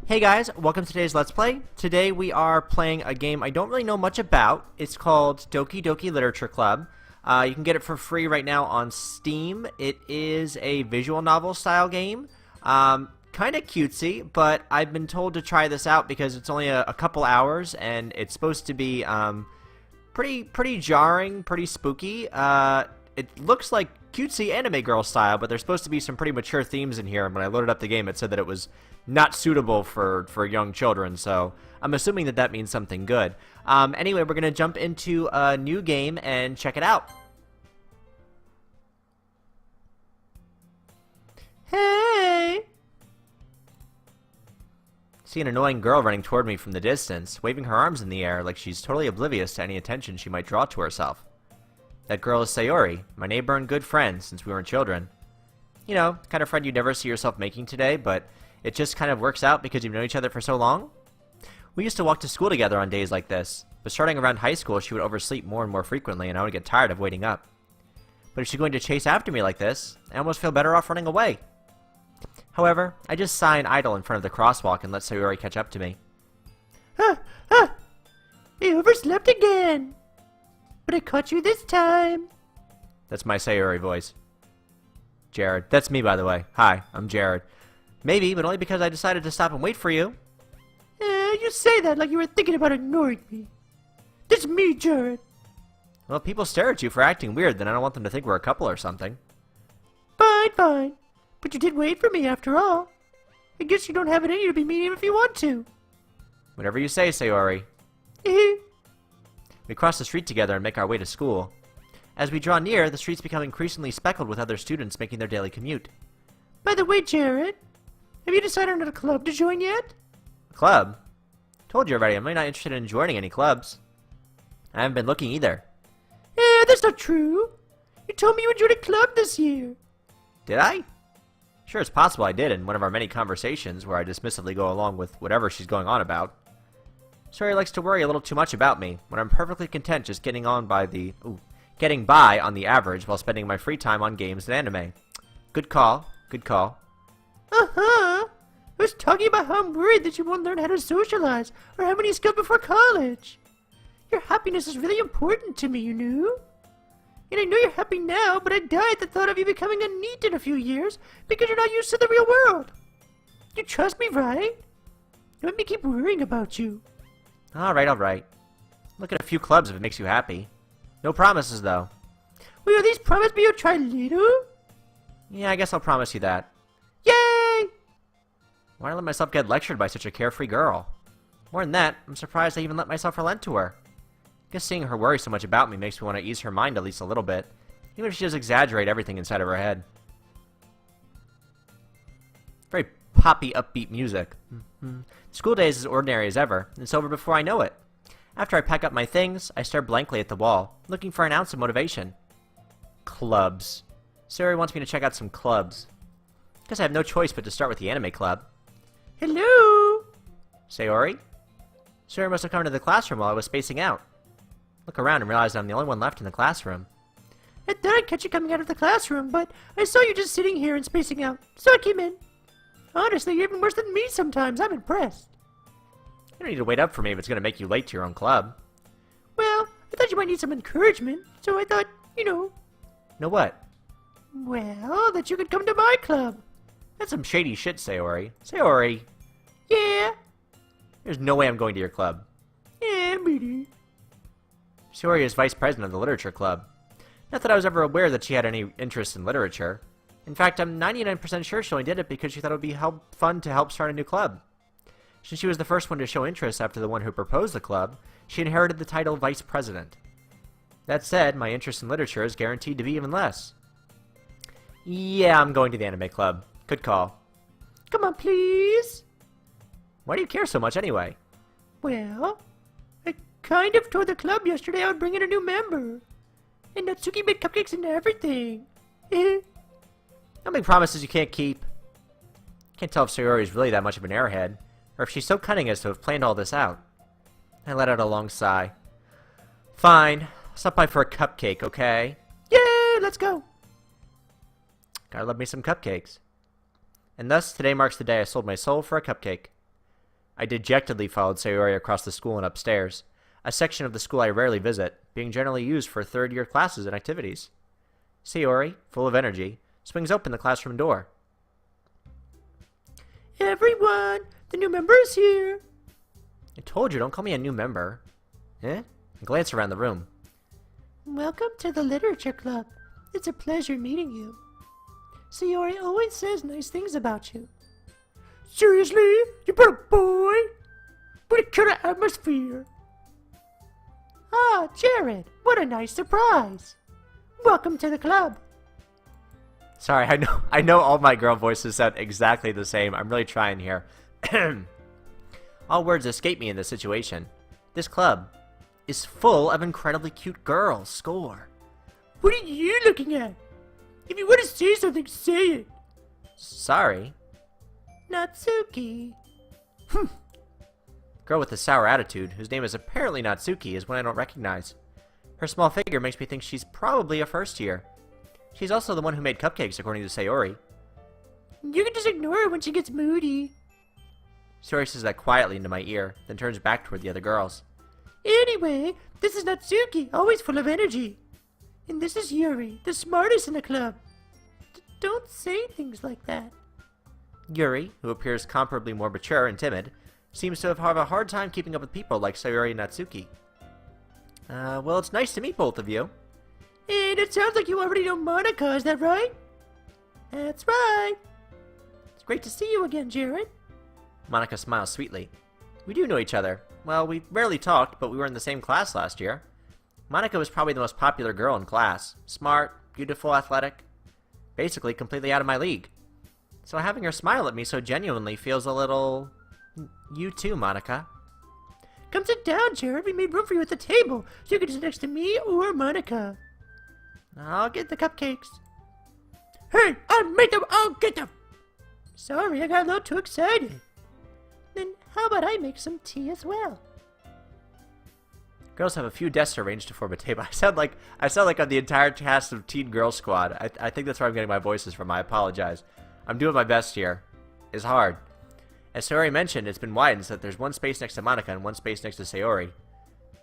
Hey guys, welcome to today's Let's Play. Today we are playing a game I don't really know much about. It's called Doki Doki Literature Club. You can get it for free right now on Steam. It is a visual novel style game. Kind of cutesy, but I've been told to try this out because it's only a couple hours and it's supposed to be pretty jarring, pretty spooky. It looks like cutesy anime girl style, but there's supposed to be some pretty mature themes in here. And when I loaded up the game, it said that it was not suitable for young children, so I'm assuming that that means something good. Anyway, we're going to jump into a new game and check it out. Hey! See an annoying girl running toward me from the distance, waving her arms in the air like she's totally oblivious to any attention she might draw to herself. That girl is Sayori, my neighbor and good friend since we were children. You know, the kind of friend you'd never see yourself making today, but it just kind of works out because you've known each other for so long. We used to walk to school together on days like this, but starting around high school she would oversleep more and more frequently and I would get tired of waiting up. But if she's going to chase after me like this, I almost feel better off running away. However, I just sigh and idle in front of the crosswalk and let Sayori catch up to me. I overslept again. But I caught you this time. That's my Sayori voice. Jared. That's me, by the way. Hi, I'm Jared. Maybe, but only because I decided to stop and wait for you. You say that like you were thinking about ignoring me. This is me, Jared. Well, if people stare at you for acting weird, then I don't want them to think we're a couple or something. Fine. But you did wait for me after all. I guess you don't have it in you to be mean even if you want to. Whatever you say, Sayori. We cross the street together and make our way to school. As we draw near, the streets become increasingly speckled with other students making their daily commute. By the way, Jared, have you decided on a club to join yet? A club? Told you already, I'm really not interested in joining any clubs. I haven't been looking either. That's not true. You told me you would join a club this year. Did I? Sure, it's possible I did in one of our many conversations where I dismissively go along with whatever she's going on about. Sayori likes to worry a little too much about me, when I'm perfectly content just getting by on the average while spending my free time on games and anime. Good call. I was talking about how I'm worried that you won't learn how to socialize or have any skills before college. Your happiness is really important to me, you know? And I know you're happy now, but I die at the thought of you becoming a NEET in a few years because you're not used to the real world. You trust me, right? Don't let me keep worrying about you. Alright. Look at a few clubs if it makes you happy. No promises, though. Will you at least promise me you'll try later? Yeah, I guess I'll promise you that. Yay! Why let myself get lectured by such a carefree girl? More than that, I'm surprised I even let myself relent to her. I guess seeing her worry so much about me makes me want to ease her mind at least a little bit, even if she does exaggerate everything inside of her head. Very poppy, upbeat music. School day is as ordinary as ever, and it's over before I know it. After I pack up my things, I stare blankly at the wall, looking for an ounce of motivation. Clubs. Sayori wants me to check out some clubs. Guess I have no choice but to start with the anime club. Hello? Sayori? Sayori must have come into the classroom while I was spacing out. Look around and realize I'm the only one left in the classroom. I thought I'd catch you coming out of the classroom, but I saw you just sitting here and spacing out, so I came in. Honestly, you're even worse than me sometimes. I'm impressed. You don't need to wait up for me if it's going to make you late to your own club. Well, I thought you might need some encouragement, so I thought, Know what? Well, that you could come to my club. That's some shady shit, Sayori. Sayori! Yeah? There's no way I'm going to your club. Yeah, maybe. Sayori is vice president of the literature club. Not that I was ever aware that she had any interest in literature. In fact, I'm 99% sure she only did it because she thought it would be fun to help start a new club. Since she was the first one to show interest after the one who proposed the club, she inherited the title vice president. That said, my interest in literature is guaranteed to be even less. Yeah, I'm going to the anime club. Good call. Come on, please. Why do you care so much anyway? Well, I kind of told the club yesterday I would bring in a new member. And Natsuki made cupcakes and everything. Don't make promises you can't keep. Can't tell if Sayori is really that much of an airhead, or if she's so cunning as to have planned all this out. I let out a long sigh. Fine. Stop by for a cupcake, okay? Yay, let's go. Gotta love me some cupcakes. And thus, today marks the day I sold my soul for a cupcake. I dejectedly followed Sayori across the school and upstairs, a section of the school I rarely visit, being generally used for third-year classes and activities. Sayori, full of energy, swings open the classroom door. Everyone, the new member is here. I told you, don't call me a new member. I glance around the room. Welcome to the Literature Club. It's a pleasure meeting you. Sayori always says nice things about you. Seriously? You put a boy? What a kind of atmosphere. Ah, Jared, what a nice surprise. Welcome to the club. Sorry, I know all my girl voices sound exactly the same. I'm really trying here. All words escape me in this situation. This club is full of incredibly cute girls. Score. What are you looking at? If you want to say something, say it. Sorry. Natsuki. Girl with a sour attitude, whose name is apparently Natsuki, is one I don't recognize. Her small figure makes me think she's probably a first year. She's also the one who made cupcakes, according to Sayori. You can just ignore her when she gets moody. Sayori says that quietly into my ear, then turns back toward the other girls. Anyway, this is Natsuki, always full of energy. And this is Yuri, the smartest in the club. Don't say things like that. Yuri, who appears comparably more mature and timid, seems to have a hard time keeping up with people like Sayori and Natsuki. Well, it's nice to meet both of you. And it sounds like you already know Monica, is that right? That's right. It's great to see you again, Jared. Monica smiles sweetly. We do know each other. Well, we rarely talked, but we were in the same class last year. Monica was probably the most popular girl in class. Smart, beautiful, athletic. Basically, completely out of my league. So having her smile at me so genuinely feels a little... You too, Monica. Come sit down, Jared. We made room for you at the table, so you can sit next to me or Monica. I'll get the cupcakes. Hey, I'll make them, I'll get them! Sorry, I got a little too excited. Then how about I make some tea as well? Girls have a few desks arranged to form a table. I sound like I'm the entire cast of Teen Girl Squad. I think that's where I'm getting my voices from. I apologize. I'm doing my best here. It's hard. As Sayori mentioned, it's been widened so that there's one space next to Monica and one space next to Sayori.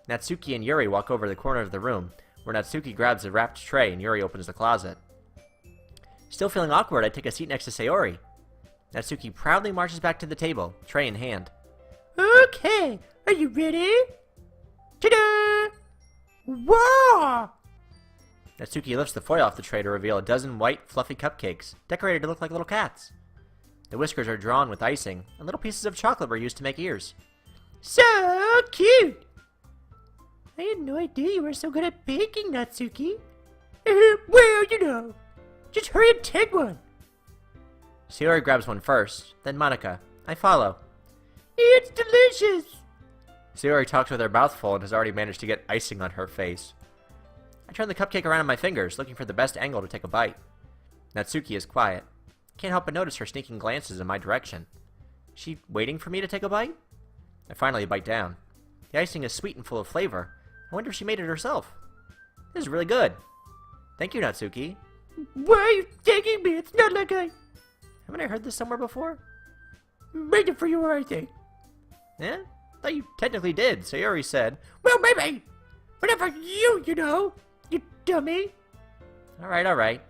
Natsuki and Yuri walk over to the corner of the room, where Natsuki grabs a wrapped tray and Yuri opens the closet. Still feeling awkward, I take a seat next to Sayori. Natsuki proudly marches back to the table, tray in hand. Okay, are you ready? Ta-da! Whoa! Natsuki lifts the foil off the tray to reveal a dozen white, fluffy cupcakes, decorated to look like little cats. The whiskers are drawn with icing, and little pieces of chocolate were used to make ears. So cute! I had no idea you were so good at baking, Natsuki. Well, you know. Just hurry and take one. Sayori grabs one first, then Monica. I follow. It's delicious! Sayori talks with her mouth full and has already managed to get icing on her face. I turn the cupcake around in my fingers, looking for the best angle to take a bite. Natsuki is quiet. Can't help but notice her sneaking glances in my direction. Is she waiting for me to take a bite? I finally bite down. The icing is sweet and full of flavor. I wonder if she made it herself. This is really good. Thank you, Natsuki. Why are you taking me? It's not like I... Haven't I heard this somewhere before? made it for you, I think. Eh? Thought you technically did. Sayori said. Well, maybe. But not for you, you know. You dummy. Alright.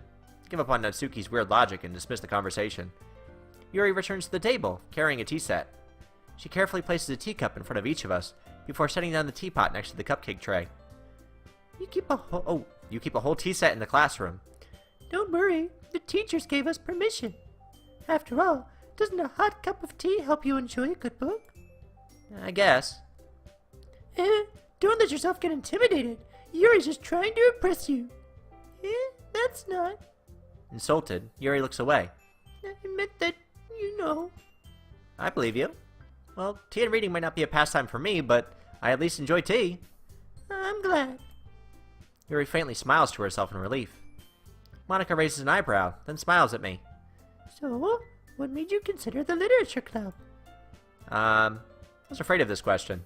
Give up on Natsuki's weird logic and dismiss the conversation. Yuri returns to the table, carrying a tea set. She carefully places a teacup in front of each of us, before setting down the teapot next to the cupcake tray. You keep a whole tea set in the classroom. Don't worry, the teachers gave us permission. After all, doesn't a hot cup of tea help you enjoy a good book? I guess. Don't let yourself get intimidated. Yuri's just trying to impress you. That's not. Insulted, Yuri looks away. I meant that, you know. I believe you. Well, tea and reading might not be a pastime for me, but I at least enjoy tea. I'm glad. Yuri faintly smiles to herself in relief. Monica raises an eyebrow, then smiles at me. So, what made you consider the literature club? I was afraid of this question.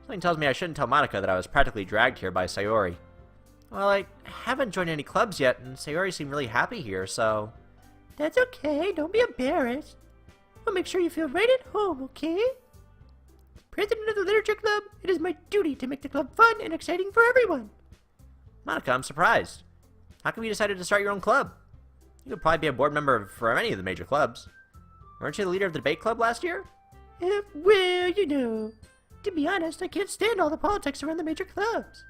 Something tells me I shouldn't tell Monica that I was practically dragged here by Sayori. Well, I haven't joined any clubs yet, and Sayori seemed really happy here, so... That's okay, don't be embarrassed. We'll make sure you feel right at home, okay? president of the literature club, it is my duty to make the club fun and exciting for everyone. Monica, I'm surprised. How come you decided to start your own club? You could probably be a board member for any of the major clubs. Weren't you the leader of the debate club last year? Well, you know, to be honest, I can't stand all the politics around the major clubs.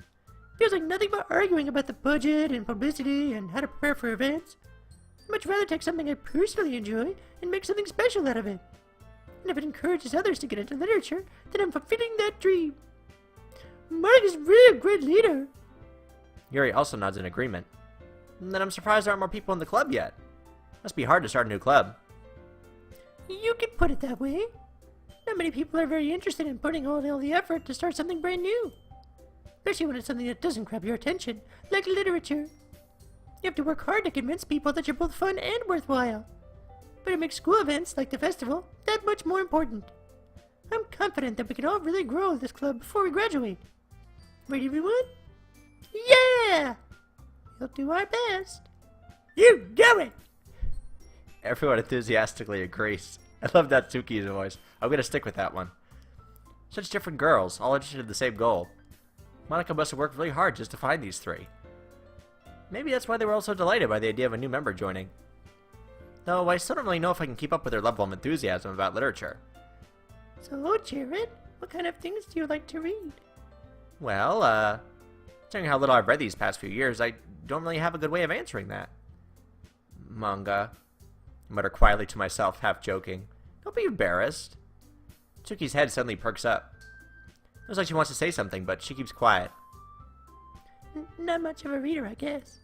Feels like nothing but arguing about the budget and publicity and how to prepare for events. I'd much rather take something I personally enjoy and make something special out of it. And if it encourages others to get into literature, then I'm fulfilling that dream. Mark is really a great leader. Yuri also nods in agreement. And then I'm surprised there aren't more people in the club yet. Must be hard to start a new club. You could put it that way. Not many people are very interested in putting all the effort to start something brand new. Especially when it's something that doesn't grab your attention, like literature. You have to work hard to convince people that you're both fun and worthwhile. But it makes school events, like the festival, that much more important. I'm confident that we can all really grow this club before we graduate. Ready, everyone? Yeah! We'll do our best. You do it! Everyone enthusiastically agrees. I love that Tsuki's voice. I'm gonna stick with that one. Such different girls, all interested in the same goal. Monica must have worked really hard just to find these three. Maybe that's why they were all so delighted by the idea of a new member joining. Though I still don't really know if I can keep up with their level of enthusiasm about literature. So, Jared, what kind of things do you like to read? Well, considering how little I've read these past few years, I don't really have a good way of answering that. Manga. I mutter quietly to myself, half joking. Don't be embarrassed. Tsuki's head suddenly perks up. Looks like she wants to say something, but she keeps quiet. Not much of a reader, I guess.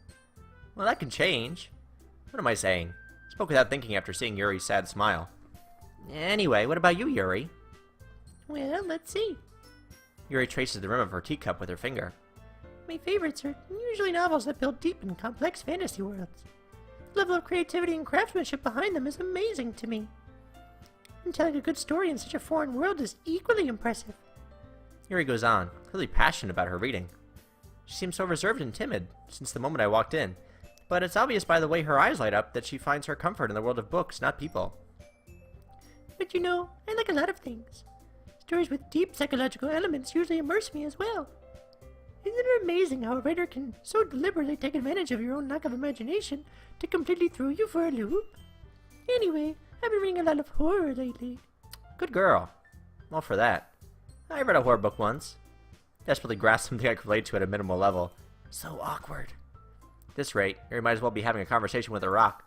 Well, that can change. What am I saying? I spoke without thinking after seeing Yuri's sad smile. Anyway, what about you, Yuri? Well, let's see. Yuri traces the rim of her teacup with her finger. My favorites are usually novels that build deep and complex fantasy worlds. The level of creativity and craftsmanship behind them is amazing to me. And telling a good story in such a foreign world is equally impressive. Yuri goes on, clearly passionate about her reading. She seems so reserved and timid since the moment I walked in, but it's obvious by the way her eyes light up that she finds her comfort in the world of books, not people. But you know, I like a lot of things. Stories with deep psychological elements usually immerse me as well. Isn't it amazing how a writer can so deliberately take advantage of your own lack of imagination to completely throw you for a loop? Anyway, I've been reading a lot of horror lately. Good girl. All for that. I read a horror book once. Desperately grasped something I could relate to at a minimal level. So awkward. At this rate, Yuri might as well be having a conversation with a rock.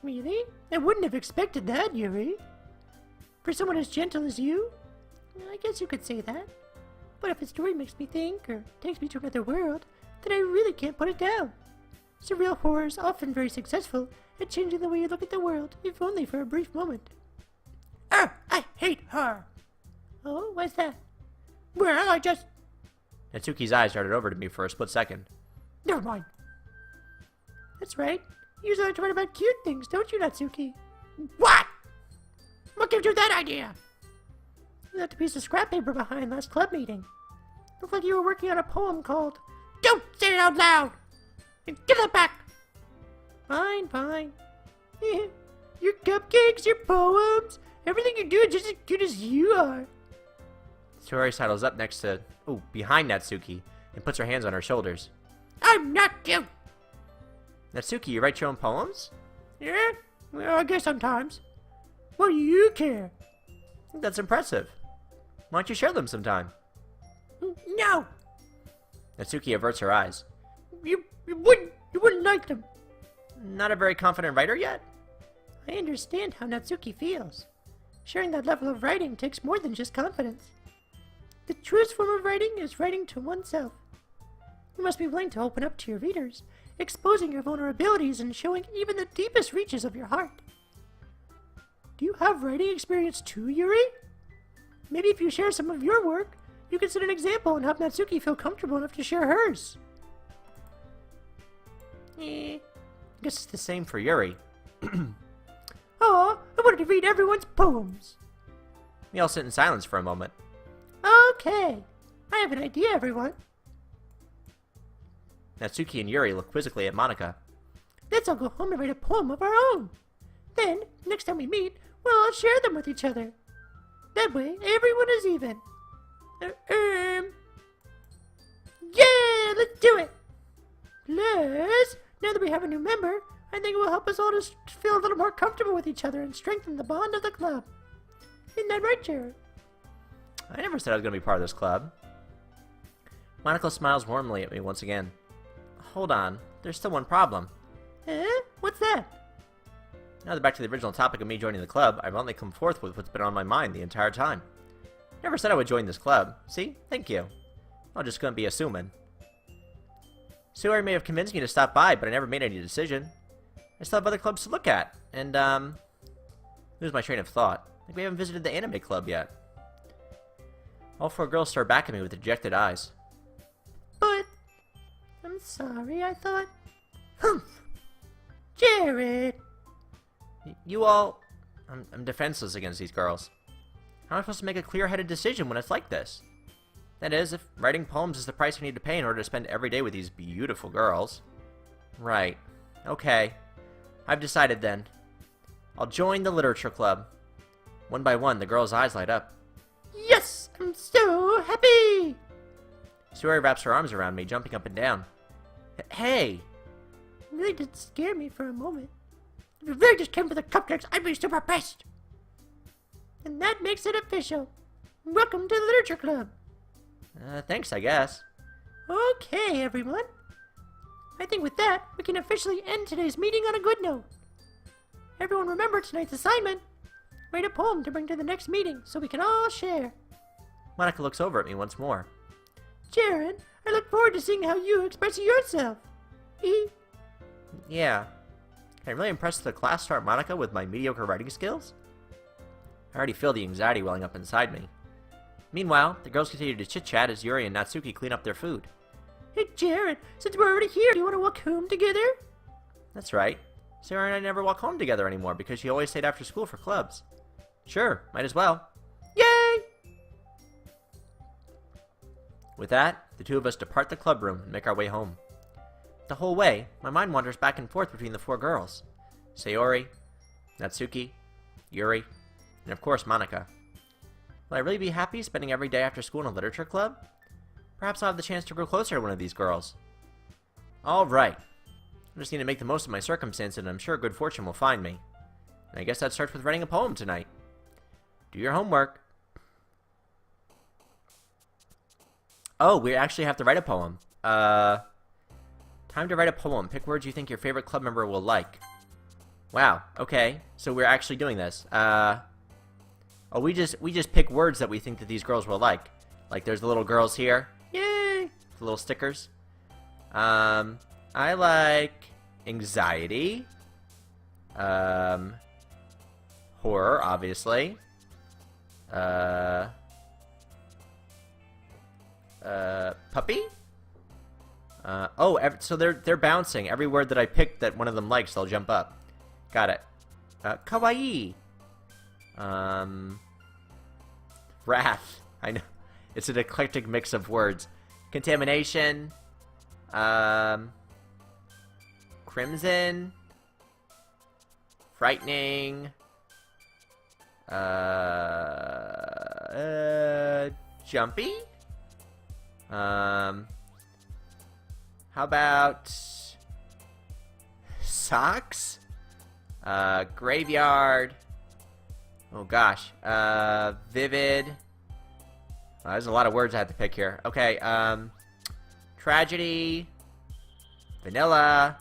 Really? I wouldn't have expected that, Yuri. For someone as gentle as you? I guess you could say that. But if a story makes me think, or takes me to another world, then I really can't put it down. Surreal horror is often very successful at changing the way you look at the world, if only for a brief moment. I hate her! Oh, why's that? Well, I just... Natsuki's eyes darted over to me for a split second. Never mind. That's right. You usually like to write about cute things, don't you, Natsuki? What? What gives you that idea? You left a piece of scrap paper behind last club meeting. Looked like you were working on a poem called Don't Say It Out Loud! And give that back! Fine, fine. Your cupcakes, your poems, everything you do is just as cute as you are. Tori sidles up behind Natsuki, and puts her hands on her shoulders. I'm not cute! Natsuki, you write your own poems? Yeah? Well, I guess sometimes. What do you care? I think that's impressive. Why don't you share them sometime? No! Natsuki averts her eyes. You wouldn't like them. Not a very confident writer yet? I understand how Natsuki feels. Sharing that level of writing takes more than just confidence. The truest form of writing is writing to oneself. You must be willing to open up to your readers, exposing your vulnerabilities and showing even the deepest reaches of your heart. Do you have writing experience too, Yuri? Maybe if you share some of your work, you can set an example and help Natsuki feel comfortable enough to share hers. I guess it's the same for Yuri. Aw, I wanted to read everyone's poems. We all sit in silence for a moment. Okay, I have an idea, everyone. Natsuki and Yuri look quizzically at Monica. Let's all go home and write a poem of our own. Then, next time we meet, we'll all share them with each other. That way, everyone is even. Yeah, let's do it! Plus, now that we have a new member, I think it will help us all to feel a little more comfortable with each other and strengthen the bond of the club. Isn't that right, Jared? I never said I was going to be part of this club. Monica smiles warmly at me once again. Hold on, there's still one problem. What's that? Now that back to the original topic of me joining the club, I've only come forth with what's been on my mind the entire time. Never said I would join this club. See? Thank you. I'm just going to be assuming. Suri may have convinced me to stop by, but I never made any decision. I still have other clubs to look at, and, lose my train of thought. Like we haven't visited the anime club yet. All four girls stare back at me with dejected eyes. But, I'm sorry, I thought... Humph! Jared! You all... I'm defenseless against these girls. How am I supposed to make a clear-headed decision when it's like this? That is, if writing poems is the price I need to pay in order to spend every day with these beautiful girls. Right. Okay. I've decided then. I'll join the literature club. One by one, the girls' eyes light up. Yes! I'm so happy! Suri wraps her arms around me, jumping up and down. Hey! It really did scare me for a moment. If you really just came for the cupcakes, I'd be super pissed! And that makes it official. Welcome to the literature club. Thanks, I guess. Okay, everyone. I think with that, we can officially end today's meeting on a good note. Everyone remember tonight's assignment. Write a poem to bring to the next meeting so we can all share. Monica looks over at me once more. Jared, I look forward to seeing how you express yourself. Yeah. Can I really impress the class star Monica with my mediocre writing skills? I already feel the anxiety welling up inside me. Meanwhile, the girls continue to chit-chat as Yuri and Natsuki clean up their food. Hey, Jared, since we're already here, do you want to walk home together? That's right. Sarah and I never walk home together anymore because she always stayed after school for clubs. Sure, might as well. Yay! With that, the two of us depart the club room and make our way home. The whole way, my mind wanders back and forth between the four girls. Sayori, Natsuki, Yuri, and of course Monica. Will I really be happy spending every day after school in a literature club? Perhaps I'll have the chance to grow closer to one of these girls. Alright. I just need to make the most of my circumstances, and I'm sure good fortune will find me. And I guess that starts with writing a poem tonight. Do your homework. Oh, we actually have to write a poem. Time to write a poem. Pick words you think your favorite club member will like. Wow, okay. So we're actually doing this. Oh, we just pick words that we think that these girls will like. Like there's the little girls here. Yay! The little stickers. I like anxiety. Horror, obviously. Puppy? So they're bouncing. Every word that I pick that one of them likes, they'll jump up. Got it. Kawaii. Wrath. I know. It's an eclectic mix of words. Contamination. Crimson. Frightening. Jumpy. How about socks? Graveyard. Oh gosh. Vivid. There's a lot of words I have to pick here. Okay, tragedy. Vanilla.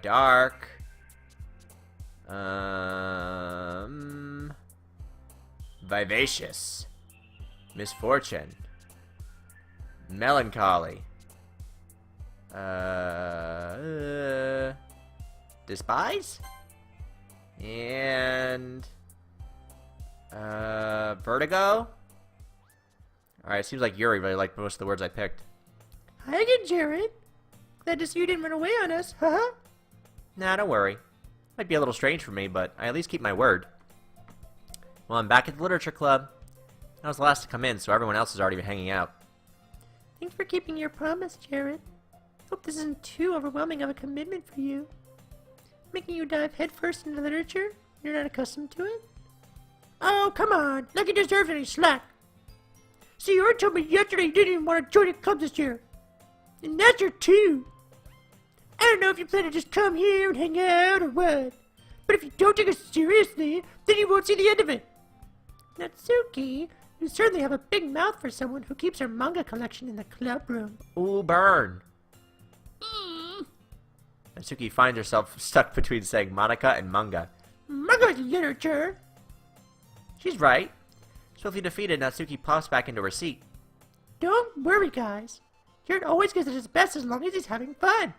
Dark. Vivacious. Misfortune. Melancholy. Despise? And vertigo? Alright, seems like Yuri really liked most of the words I picked. Hi again, Jared. Glad to see you didn't run away on us, huh? Nah, don't worry. Might be a little strange for me, but I at least keep my word. Well, I'm back at the literature club. I was the last to come in, so everyone else is already hanging out. Thanks for keeping your promise, Jared. Hope this isn't too overwhelming of a commitment for you. Making you dive headfirst into literature? You're not accustomed to it? Oh, come on, like he deserves any slack. See, you already told me yesterday you didn't even want to join the club this year. And that's your two. I don't know if you plan to just come here and hang out or what. But if you don't take us seriously, then you won't see the end of it. Natsuki, you certainly have a big mouth for someone who keeps her manga collection in the club room. Ooh, burn. Natsuki finds herself stuck between saying Monica and manga. Manga is literature. She's right. Swiftly defeated, Natsuki pops back into her seat. Don't worry, guys. Jared always gives it his best as long as he's having fun.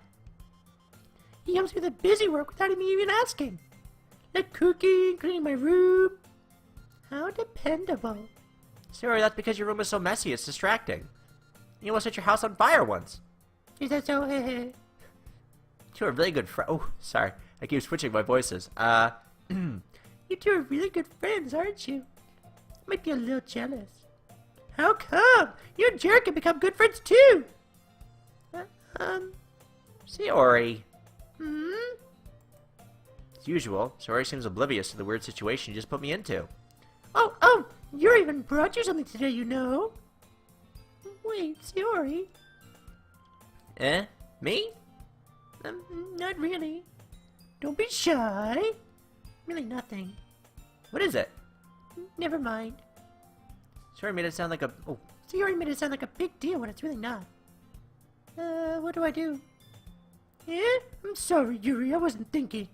He helps me with the busy work without me even asking. Like cooking, cleaning my room. How dependable. Sorry, that's because your room is so messy, it's distracting. You almost set your house on fire once. Is that so? Heh. You are really good friends. Oh, sorry. I keep switching my voices. You two are really good friends, aren't you? Might be a little jealous. How come? You and Jared can become good friends too. Sayori. Hmm? As usual, Sayori seems oblivious to the weird situation you just put me into. Oh, Yuri even brought you something today, you know. Wait, Sayori? Me? Not really. Don't be shy. Really nothing. What is it? Never mind. Sayori made it sound like a... Oh, Sayori made it sound like a big deal when it's really not. What do I do? I'm sorry, Yuri, I wasn't thinking.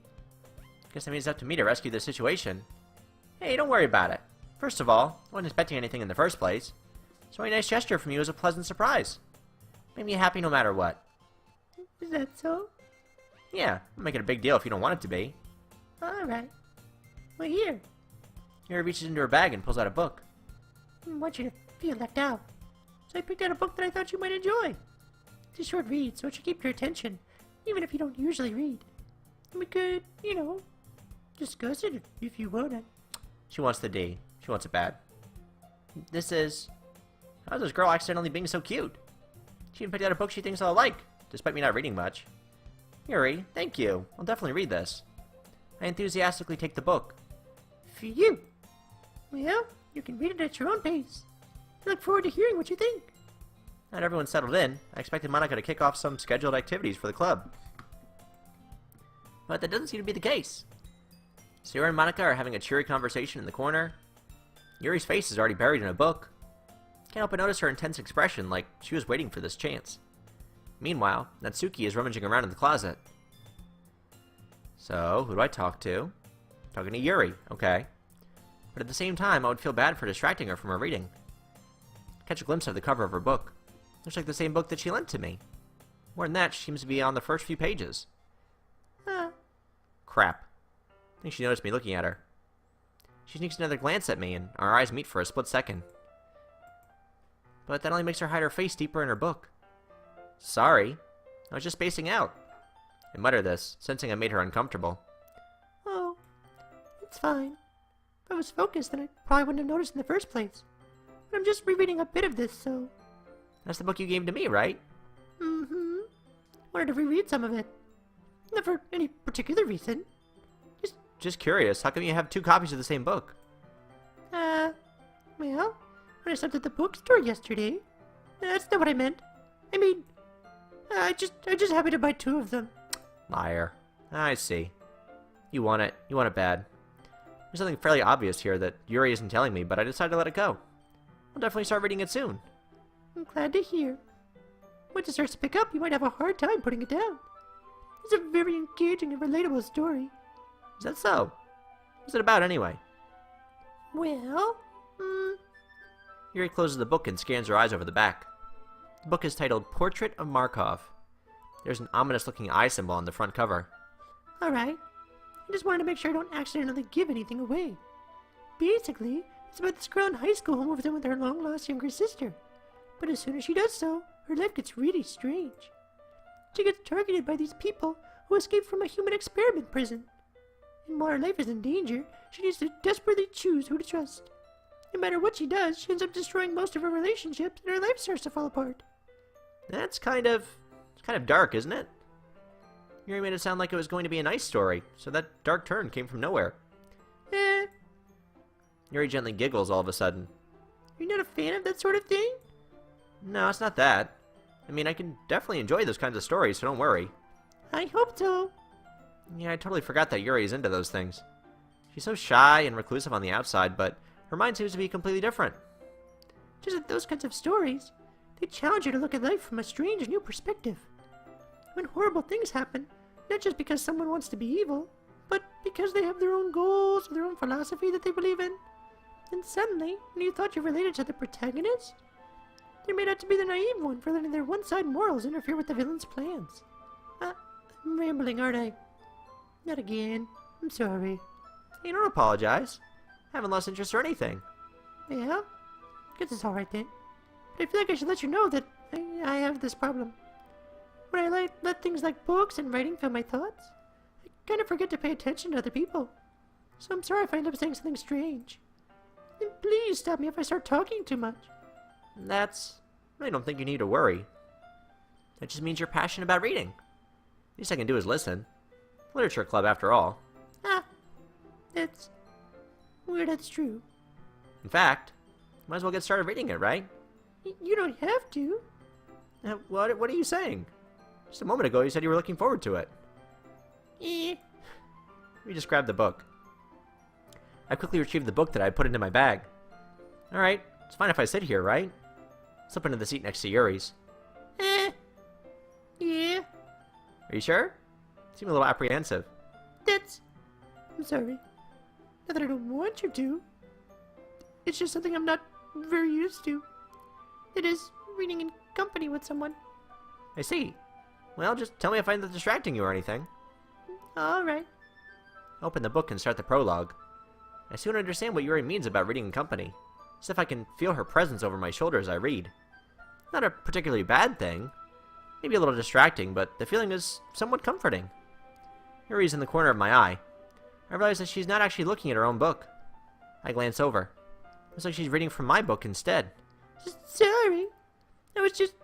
guess that means it's up to me to rescue the situation. Hey, don't worry about it. First of all, I wasn't expecting anything in the first place. So a nice gesture from you is a pleasant surprise. Made me happy no matter what. Is that so? Yeah, I'll make it a big deal if you don't want it to be. Alright. Well, here. Yuri reaches into her bag and pulls out a book. I want you to feel left out. So I picked out a book that I thought you might enjoy. It's a short read, so it should keep your attention, even if you don't usually read. And we could, discuss it if you want it. She wants the D. She wants it bad. This is... How's this girl accidentally being so cute? She even picked out a book she thinks I'll like, despite me not reading much. Yuri, thank you. I'll definitely read this. I enthusiastically take the book. For you. Well, you can read it at your own pace. I look forward to hearing what you think. Now that everyone's settled in, I expected Monica to kick off some scheduled activities for the club. But that doesn't seem to be the case. Sayori and Monica are having a cheery conversation in the corner. Yuri's face is already buried in a book. Can't help but notice her intense expression, like she was waiting for this chance. Meanwhile, Natsuki is rummaging around in the closet. So, who do I talk to? Talking to Yuri, okay. But at the same time, I would feel bad for distracting her from her reading. Catch a glimpse of the cover of her book. Looks like the same book that she lent to me. More than that, she seems to be on the first few pages. Crap. I think she noticed me looking at her. She sneaks another glance at me, and our eyes meet for a split second. But that only makes her hide her face deeper in her book. Sorry. I was just spacing out. I mutter this, sensing I made her uncomfortable. Oh, it's fine. If I was focused, then I probably wouldn't have noticed in the first place. But I'm just rereading a bit of this, so... That's the book you gave to me, right? Mm-hmm. Wanted to reread some of it. Not for any particular reason. Just curious, how come you have two copies of the same book? Well, when I stopped at the bookstore yesterday... That's not what I meant. I mean... I just happened to buy two of them. Liar. I see. You want it. You want it bad. There's something fairly obvious here that Yuri isn't telling me, but I decided to let it go. I'll definitely start reading it soon. I'm glad to hear. Once it starts to pick up, you might have a hard time putting it down. It's a very engaging and relatable story. Is that so? What's it about, anyway? Well, Yuri closes the book and scans her eyes over the back. The book is titled Portrait of Markov. There's an ominous-looking eye symbol on the front cover. Alright. I just wanted to make sure I don't accidentally give anything away. Basically, it's about this girl in high school who moves in with her long-lost younger sister. But as soon as she does so, her life gets really strange. She gets targeted by these people who escaped from a human experiment prison. And while her life is in danger, she needs to desperately choose who to trust. No matter what she does, she ends up destroying most of her relationships, and her life starts to fall apart. That's kind of dark, isn't it? Yuri made it sound like it was going to be a nice story, so that dark turn came from nowhere. Yuri gently giggles all of a sudden. You're not a fan of that sort of thing? No, it's not that. I mean, I can definitely enjoy those kinds of stories, so don't worry. I hope so. Yeah, I totally forgot that Yuri is into those things. She's so shy and reclusive on the outside, but her mind seems to be completely different. Just like those kinds of stories, they challenge you to look at life from a strange new perspective. When horrible things happen, not just because someone wants to be evil, but because they have their own goals or their own philosophy that they believe in. And suddenly, when you thought you related to the protagonist, they made out to be the naive one for letting their one-side morals interfere with the villain's plans. I'm rambling, aren't I? Not again. I'm sorry. You don't apologize. I haven't lost interest or anything. Yeah? Guess it's alright then. But I feel like I should let you know that I have this problem. When I let things like books and writing fill my thoughts, I kind of forget to pay attention to other people. So I'm sorry if I end up saying something strange. And please stop me if I start talking too much. I really don't think you need to worry. That just means you're passionate about reading. Least I can do is listen. Literature club, after all. That's weird, that's true. In fact, might as well get started reading it, right? You don't have to. What are you saying? Just a moment ago you said you were looking forward to it. Eh. We just grabbed the book. I quickly retrieved the book that I put into my bag. Alright, it's fine if I sit here, right? Slip into the seat next to Yuri's. Yeah. Are you sure? You seem a little apprehensive. I'm sorry. Not that I don't want you to. It's just something I'm not very used to. It is reading in company with someone. I see. Well, just tell me if I'm distracting you or anything. Alright. Open the book and start the prologue. I soon understand what Yuri means about reading in company. As if I can feel her presence over my shoulder as I read. Not a particularly bad thing. Maybe a little distracting, but the feeling is somewhat comforting. Yuri's in the corner of my eye. I realize that she's not actually looking at her own book. I glance over. Looks like she's reading from my book instead. Sorry. I was just...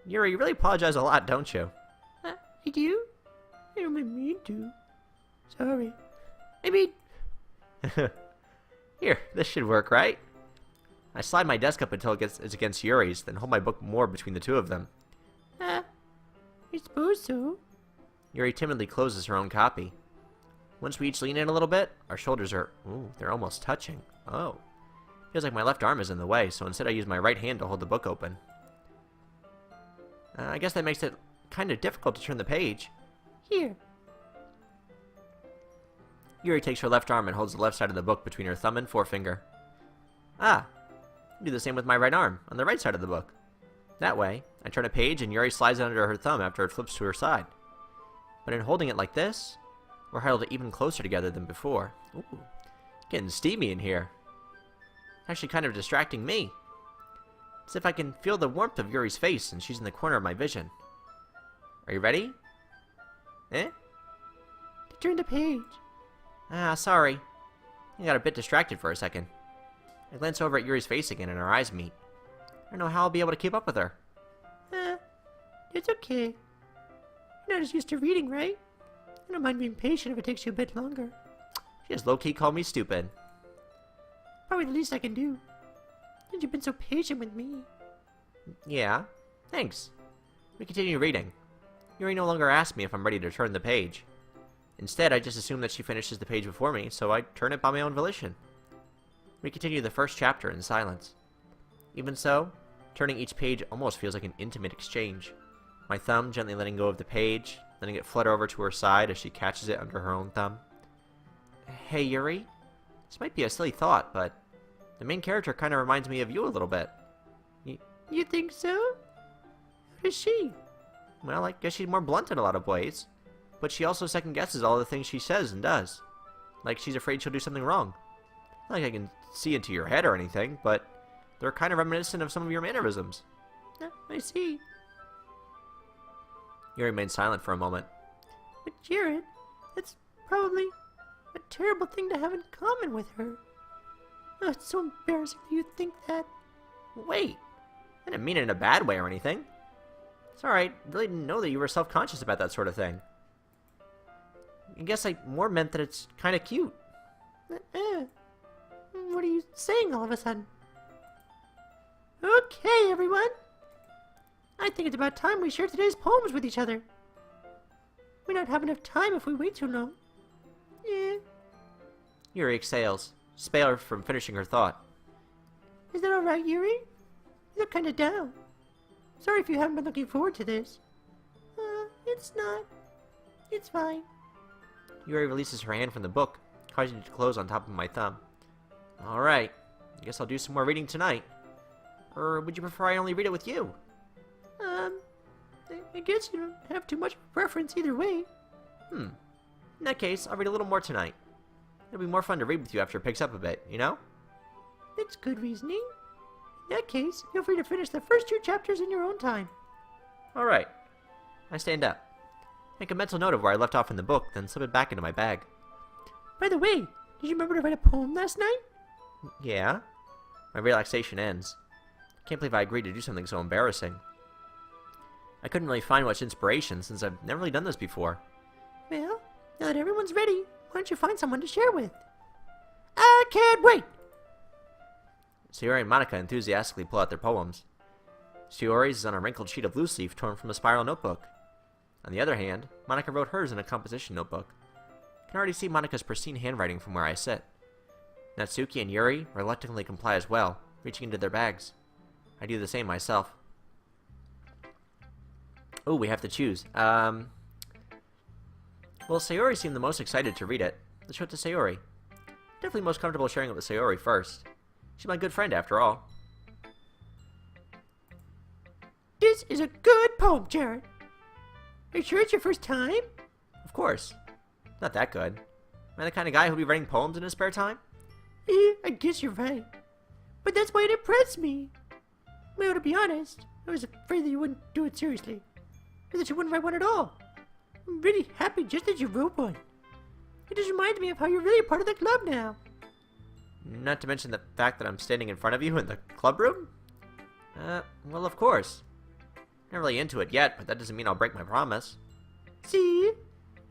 Yuri, you really apologize a lot, don't you? I do? I don't mean to. Sorry. I mean... Here, this should work, right? I slide my desk up until it's against Yuri's, then hold my book more between the two of them. I suppose so. Yuri timidly closes her own copy. Once we each lean in a little bit, our shoulders are... Ooh, they're almost touching. Oh. Feels like my left arm is in the way, so instead I use my right hand to hold the book open. I guess that makes it kind of difficult to turn the page. Here. Yuri takes her left arm and holds the left side of the book between her thumb and forefinger. I do the same with my right arm, on the right side of the book. That way, I turn a page and Yuri slides it under her thumb after it flips to her side. But in holding it like this, we're held even closer together than before. Ooh, getting steamy in here. Actually kind of distracting me. It's as if I can feel the warmth of Yuri's face and she's in the corner of my vision. Are you ready? To turn the page. Sorry. I got a bit distracted for a second. I glance over at Yuri's face again and our eyes meet. I don't know how I'll be able to keep up with her. It's okay. You're not as used to reading, right? I don't mind being patient if it takes you a bit longer. She just low-key called me stupid. Probably the least I can do. Since you've been so patient with me. Yeah, thanks. We continue reading. Yuri no longer asks me if I'm ready to turn the page. Instead, I just assume that she finishes the page before me, so I turn it by my own volition. We continue the first chapter in silence. Even so, turning each page almost feels like an intimate exchange. My thumb gently letting go of the page, letting it flutter over to her side as she catches it under her own thumb. Hey, Yuri? This might be a silly thought, but the main character kind of reminds me of you a little bit. You think so? How is she? Well, I guess she's more blunt in a lot of ways. But she also second-guesses all the things she says and does. Like she's afraid she'll do something wrong. Not like I can see into your head or anything, but they're kind of reminiscent of some of your mannerisms. I see. Yuri remained silent for a moment. But Jared, that's probably a terrible thing to have in common with her. Oh, it's so embarrassing that you think that. Wait, I didn't mean it in a bad way or anything. It's alright, really didn't know that you were self-conscious about that sort of thing. I guess I more meant that it's kind of cute. what are you saying all of a sudden? Okay, everyone. I think it's about time we share today's poems with each other. We not have enough time if we wait too long. Yeah. Yuri exhales, spared from finishing her thought. Is that alright, Yuri? You look kinda down. Sorry if you haven't been looking forward to this. It's not. It's fine. Yuri releases her hand from the book, causing it to close on top of my thumb. Alright, I guess I'll do some more reading tonight. Or would you prefer I only read it with you? I guess you don't have too much of a preference either way. In that case, I'll read a little more tonight. It'll be more fun to read with you after it picks up a bit, you know? That's good reasoning. In that case, feel free to finish the first 2 chapters in your own time. Alright. I stand up. Make a mental note of where I left off in the book, then slip it back into my bag. By the way, did you remember to write a poem last night? Yeah? My relaxation ends. Can't believe I agreed to do something so embarrassing. I couldn't really find much inspiration since I've never really done this before. Well, now that everyone's ready, why don't you find someone to share with? I can't wait! Sayori and Monica enthusiastically pull out their poems. Sayori's is on a wrinkled sheet of loose leaf torn from a spiral notebook. On the other hand, Monica wrote hers in a composition notebook. I can already see Monica's pristine handwriting from where I sit. Natsuki and Yuri reluctantly comply as well, reaching into their bags. I do the same myself. Oh, we have to choose. Well, Sayori seemed the most excited to read it. Let's show it to Sayori. Definitely most comfortable sharing it with Sayori first. She's my good friend, after all. This is a good poem, Jared. Are you sure it's your first time? Of course. Not that good. Am I the kind of guy who'll be writing poems in his spare time? I guess you're right. But that's why it impressed me. Well, to be honest, I was afraid that you wouldn't do it seriously. Or that you wouldn't write one at all. I'm really happy just that you wrote one. It just reminds me of how you're really a part of the club now. Not to mention the fact that I'm standing in front of you in the club room? Well, of course. Not really into it yet, but that doesn't mean I'll break my promise. See?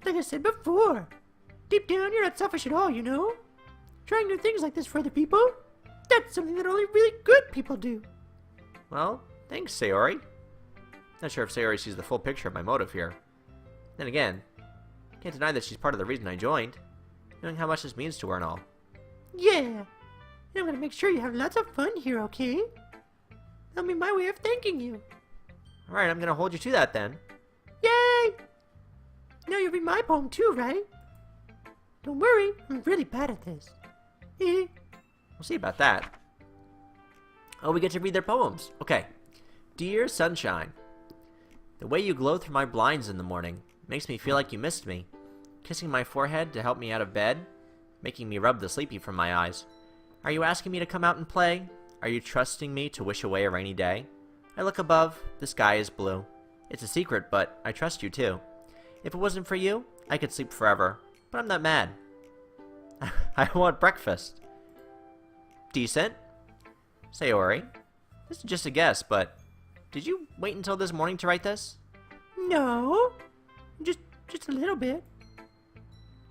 Like I said before, deep down you're not selfish at all, you know? Trying new things like this for other people, that's something that only really good people do. Well, thanks, Sayori. Not sure if Sayori sees the full picture of my motive here. Then again, can't deny that she's part of the reason I joined, knowing how much this means to her and all. Yeah, and I'm gonna make sure you have lots of fun here, okay? That'll be my way of thanking you. Alright, I'm gonna hold you to that then. Yay! Now you'll read my poem too, right? Don't worry, I'm really bad at this. We'll see about that. Oh, we get to read their poems. Okay. Dear Sunshine, the way you glow through my blinds in the morning makes me feel like you missed me. Kissing my forehead to help me out of bed, making me rub the sleepy from my eyes. Are you asking me to come out and play? Are you trusting me to wish away a rainy day? I look above, the sky is blue. It's a secret, but I trust you too. If it wasn't for you, I could sleep forever, but I'm not mad. I want breakfast. Decent. Sayori, this is just a guess, but did you wait until this morning to write this? No, just a little bit.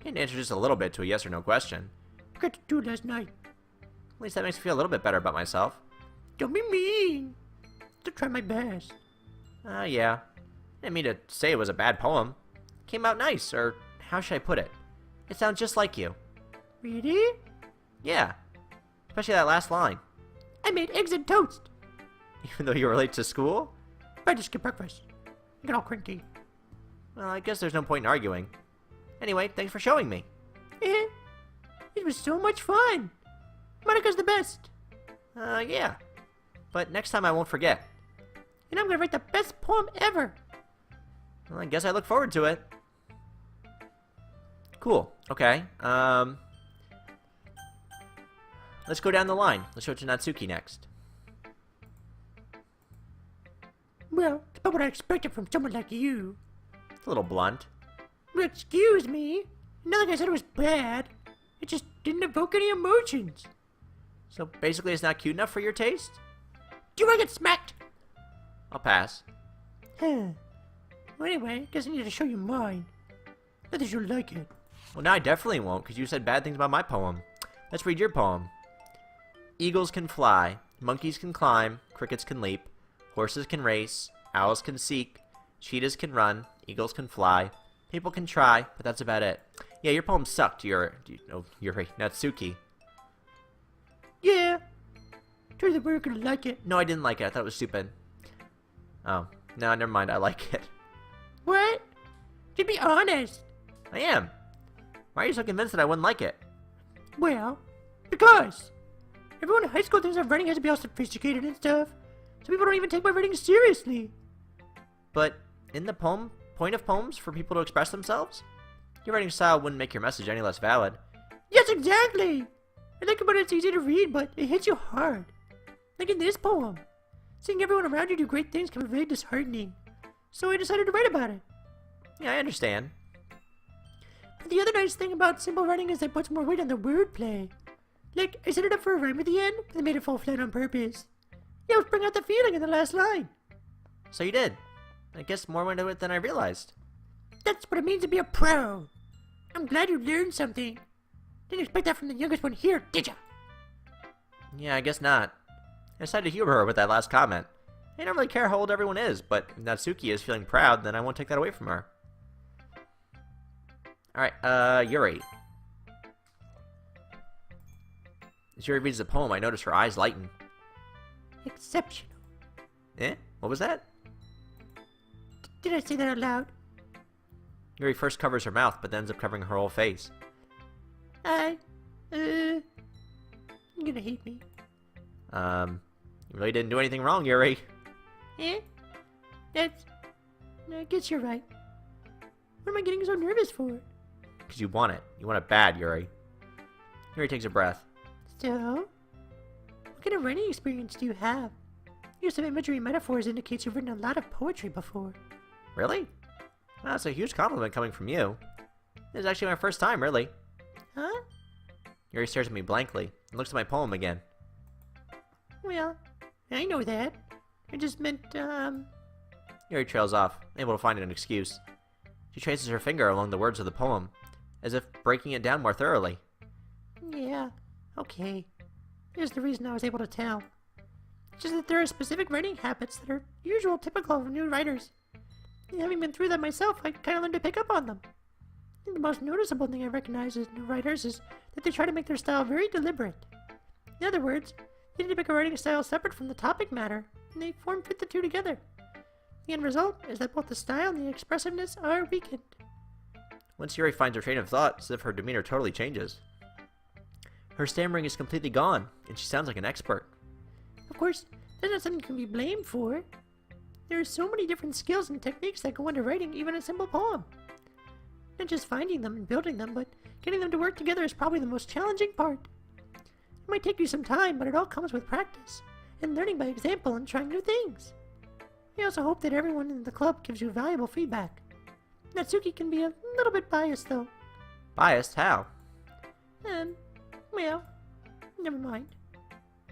Can't answer just a little bit to a yes or no question. Forgot to do it last night. At least that makes me feel a little bit better about myself. Don't be mean. I'll try my best. Yeah. Didn't mean to say it was a bad poem. Came out nice, or how should I put it? It sounds just like you. Really? Yeah. Especially that last line. I made eggs and toast. Even though you were late to school? I just skipped breakfast. I got all cranky. Well, I guess there's no point in arguing. Anyway, thanks for showing me. It was so much fun. Monica's the best. Yeah. But next time I won't forget. And I'm gonna write the best poem ever. Well, I guess I look forward to it. Cool. Okay. Let's go down the line. Let's show it to Natsuki next. Well, it's about what I expected from someone like you. It's a little blunt. Well, excuse me. Not like I said it was bad. It just didn't evoke any emotions. So basically it's not cute enough for your taste? Do you want to get smacked? I'll pass. Well, anyway, I guess I need to show you mine. Not that you'll like it. Well, now I definitely won't, because you said bad things about my poem. Let's read your poem. Eagles can fly, monkeys can climb, crickets can leap, horses can race, owls can seek, cheetahs can run, eagles can fly, people can try, but that's about it. Yeah, your poem sucked, Yuri, Natsuki. Yeah. Sure that we're gonna like it. No, I didn't like it. I thought it was stupid. Oh, no, never mind. I like it. What? Just be honest. I am. Why are you so convinced that I wouldn't like it? Well, because everyone in high school thinks that writing has to be all sophisticated and stuff. So people don't even take my writing seriously. But in the point of poems for people to express themselves? Your writing style wouldn't make your message any less valid. Yes, exactly. I like it when it's easy to read, but it hits you hard. Like in this poem. Seeing everyone around you do great things can be very disheartening. So I decided to write about it. Yeah, I understand. But the other nice thing about simple writing is that it puts more weight on the wordplay. Like, I set it up for a rhyme at the end, but I made it fall flat on purpose. Yeah, let's bring out the feeling in the last line. So you did. I guess more went into it than I realized. That's what it means to be a pro. I'm glad you learned something. Didn't expect that from the youngest one here, did ya? Yeah, I guess not. I decided to humor her with that last comment. I don't really care how old everyone is, but if Natsuki is feeling proud, then I won't take that away from her. Alright, Yuri. As Yuri reads the poem, I notice her eyes lighten. Exceptional. Eh? What was that? Did I say that out loud? Yuri first covers her mouth, but then ends up covering her whole face. You're gonna hate me. You really didn't do anything wrong, Yuri. Eh? I guess you're right. What am I getting so nervous for? Because you want it. You want it bad, Yuri. Yuri takes a breath. So? What kind of writing experience do you have? Use of imagery and metaphors indicates you've written a lot of poetry before. Really? Well, that's a huge compliment coming from you. This is actually my first time, really. Huh? Yuri stares at me blankly and looks at my poem again. Well, I know that. I just meant, Yuri trails off, able to find an excuse. She traces her finger along the words of the poem, as if breaking it down more thoroughly. Yeah, okay. Here's the reason I was able to tell. It's just that there are specific writing habits that are typical of new writers. And having been through that myself, I kind of learned to pick up on them. I think the most noticeable thing I recognize as new writers is that they try to make their style very deliberate. In other words, they need to pick a writing style separate from the topic matter, and they fit the two together. The end result is that both the style and the expressiveness are weakened. Once Yuri finds her train of thought, as if her demeanor totally changes. Her stammering is completely gone, and she sounds like an expert. Of course, that's not something you can be blamed for. There are so many different skills and techniques that go into writing even a simple poem. Not just finding them and building them, but getting them to work together is probably the most challenging part. It might take you some time, but it all comes with practice, and learning by example and trying new things. I also hope that everyone in the club gives you valuable feedback. Natsuki can be a little bit biased, though. Biased? How? Well, never mind.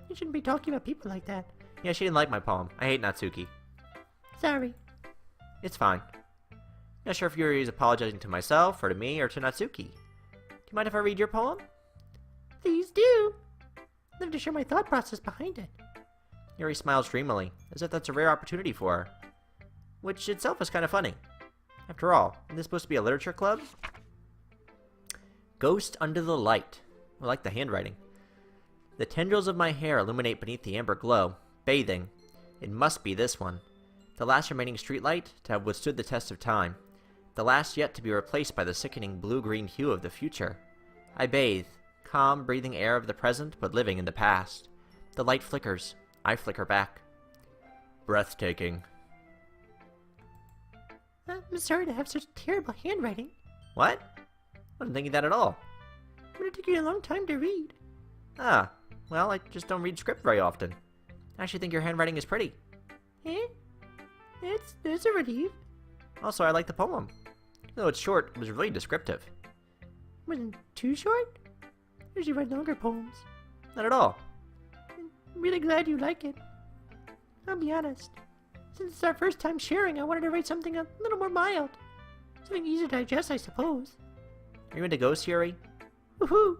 You shouldn't be talking about people like that. Yeah, she didn't like my poem. I hate Natsuki. Sorry. It's fine. Not sure if Yuri is apologizing to myself, or to me, or to Natsuki. Do you mind if I read your poem? Please do. I'd love to share my thought process behind it. Yuri smiles dreamily, as if that's a rare opportunity for her. Which itself is kind of funny. After all, isn't this supposed to be a literature club? Ghost under the light. I like the handwriting. The tendrils of my hair illuminate beneath the amber glow, bathing. It must be this one. The last remaining streetlight to have withstood the test of time. The last yet to be replaced by the sickening blue-green hue of the future. I bathe, calm, breathing air of the present, but living in the past. The light flickers. I flicker back. Breathtaking. I'm sorry to have such terrible handwriting. What? I wasn't thinking that at all. It's gonna take you a long time to read. Ah, well, I just don't read script very often. I actually think your handwriting is pretty. Eh? It's a relief. Also, I like the poem. Though it's short, it was really descriptive. Wasn't too short? I usually write longer poems. Not at all. I'm really glad you like it. I'll be honest. Since it's our first time sharing, I wanted to write something a little more mild. Something easy to digest, I suppose. Are you into ghosts, Yuri? Woohoo!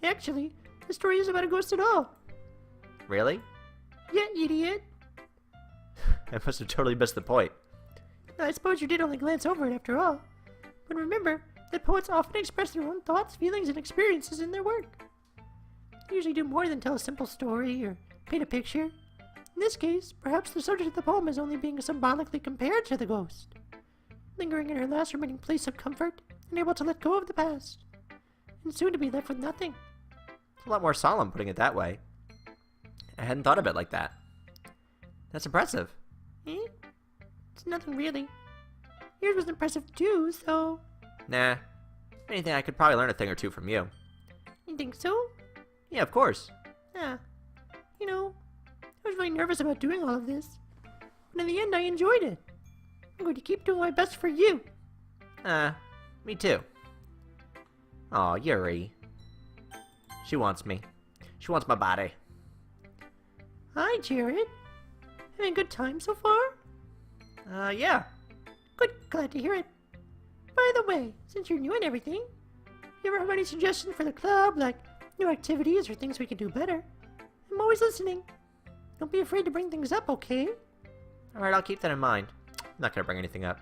Actually, the story isn't about a ghost at all. Really? Yeah, idiot. I must have totally missed the point. I suppose you did only glance over it after all. But remember that poets often express their own thoughts, feelings, and experiences in their work. They usually do more than tell a simple story or paint a picture. In this case, perhaps the subject of the poem is only being symbolically compared to the ghost, lingering in her last remaining place of comfort, and able to let go of the past, and soon to be left with nothing. It's a lot more solemn putting it that way. I hadn't thought of it like that. That's impressive. Eh? It's nothing really. Yours was impressive too, so... Nah. If anything, I could probably learn a thing or two from you. You think so? Yeah, of course. Ah. You know, I was really nervous about doing all of this. But in the end, I enjoyed it. I'm going to keep doing my best for you. Me too. Aw, Yuri. She wants me. She wants my body. Hi, Jared. Having a good time so far? Yeah. Good, glad to hear it. By the way, since you're new and everything, you ever have any suggestions for the club, like new activities or things we can do better? I'm always listening. Don't be afraid to bring things up, okay? Alright, I'll keep that in mind. I'm not gonna bring anything up.